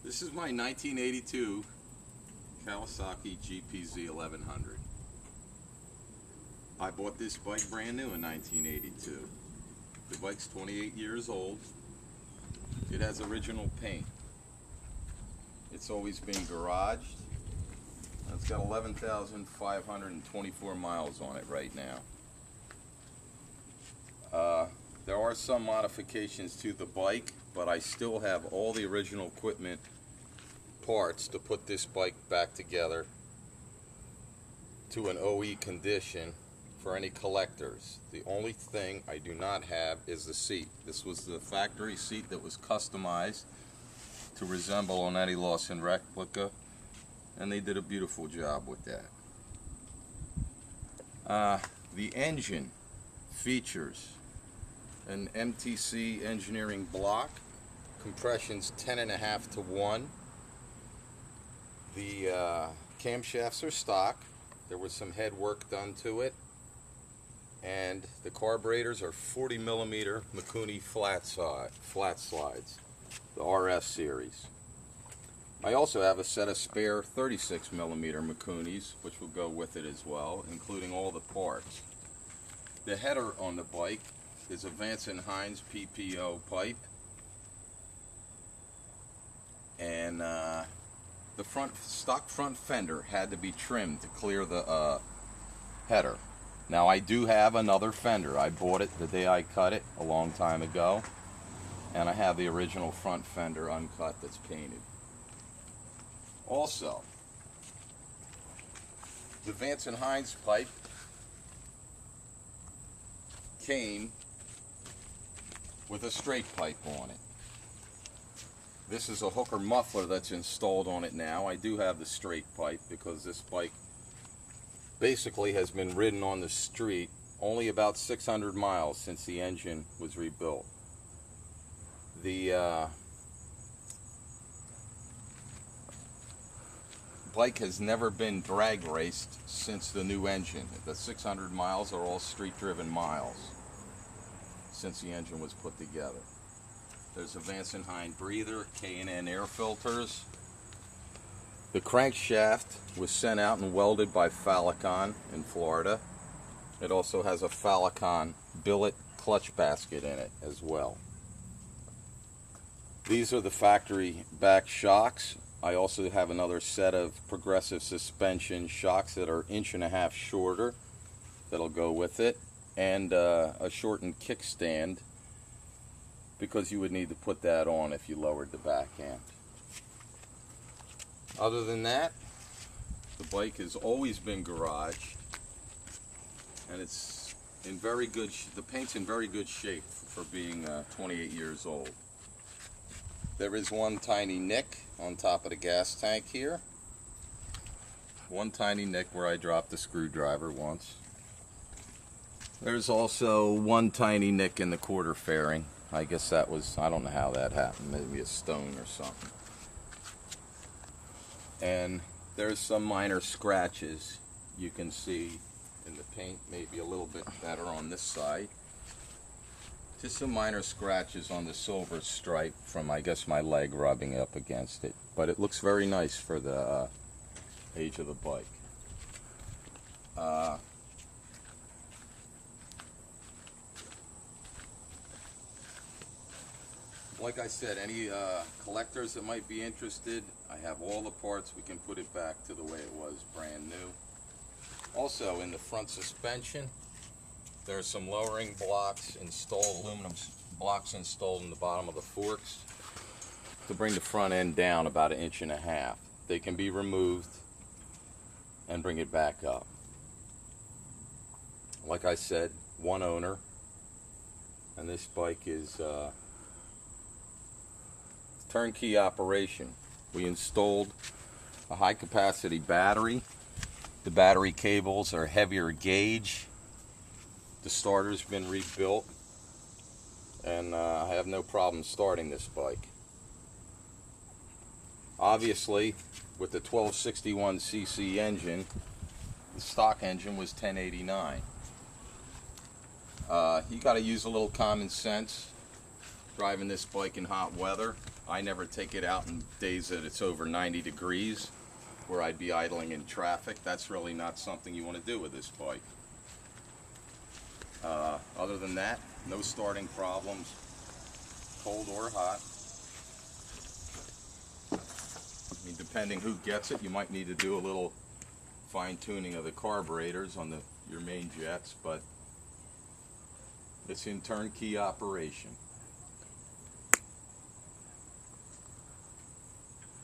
This is my 1982 Kawasaki GPZ 1100. I bought this bike brand new in 1982. The bike's 28 years old. It has original paint. It's always been garaged. It's got 11,524 miles on it right now. There are some modifications to the bike, but I still have all the original equipment parts to put this bike back together to an OE condition for any collectors. The only thing I do not have is the seat. This was the factory seat that was customized to resemble an Eddie Lawson replica, and they did a beautiful job with that. The engine features an MTC engineering block, compression's 10.5 to 1. The camshafts are stock. There was some head work done to it, and the carburetors are 40mm Mikuni flat slides, the RS series. I also have a set of spare 36mm Mikunis, which will go with it as well, including all the parts. The header on the bike is a Vance & Hines PPO pipe, and the stock front fender had to be trimmed to clear the header. Now I do have another fender. I bought it the day I cut it a long time ago, and I have the original front fender uncut that's painted. Also, the Vance & Hines pipe came with a straight pipe on it. This is a hooker muffler that's installed on it now. I do have the straight pipe because this bike basically has been ridden on the street only about 600 miles since the engine was rebuilt. The bike has never been drag raced since the new engine. The 600 miles are all street driven miles since the engine was put together. There's a Vance & Hines breather, K&N air filters. The crankshaft was sent out and welded by Falicon in Florida. It also has a Falicon billet clutch basket in it as well. These are the factory back shocks. I also have another set of progressive suspension shocks that are 1.5 inches shorter that'll go with it, and a shortened kickstand, because you would need to put that on if you lowered the back end. Other than that, the bike has always been garaged, and it's in very good, the paint's in very good shape for being 28 years old. There is one tiny nick on top of the gas tank here. One tiny nick where I dropped the screwdriver once. There's also one tiny nick in the quarter fairing. I guess that was, I don't know how that happened, maybe a stone or something. And there's some minor scratches you can see in the paint, maybe a little bit better on this side. Just some minor scratches on the silver stripe from, I guess, my leg rubbing up against it. But it looks very nice for the age of the bike. Like I said, any collectors that might be interested, I have all the parts. We can put it back to the way it was, brand new. Also, in the front suspension, there's some lowering blocks installed, aluminum blocks installed in the bottom of the forks to bring the front end down about 1.5 inches. They can be removed and bring it back up. Like I said, one owner, and this bike is turnkey operation. We installed a high capacity battery. The battery cables are heavier gauge. The starter's been rebuilt, and I have no problem starting this bike. Obviously, with the 1261cc engine, the stock engine was 1089. You got to use a little common sense driving this bike in hot weather. I never take it out in days that it's over 90 degrees where I'd be idling in traffic. That's really not something you want to do with this bike. Other than that, no starting problems, cold or hot. I mean, depending who gets it, you might need to do a little fine-tuning of the carburetors on your main jets, but it's in turnkey operation.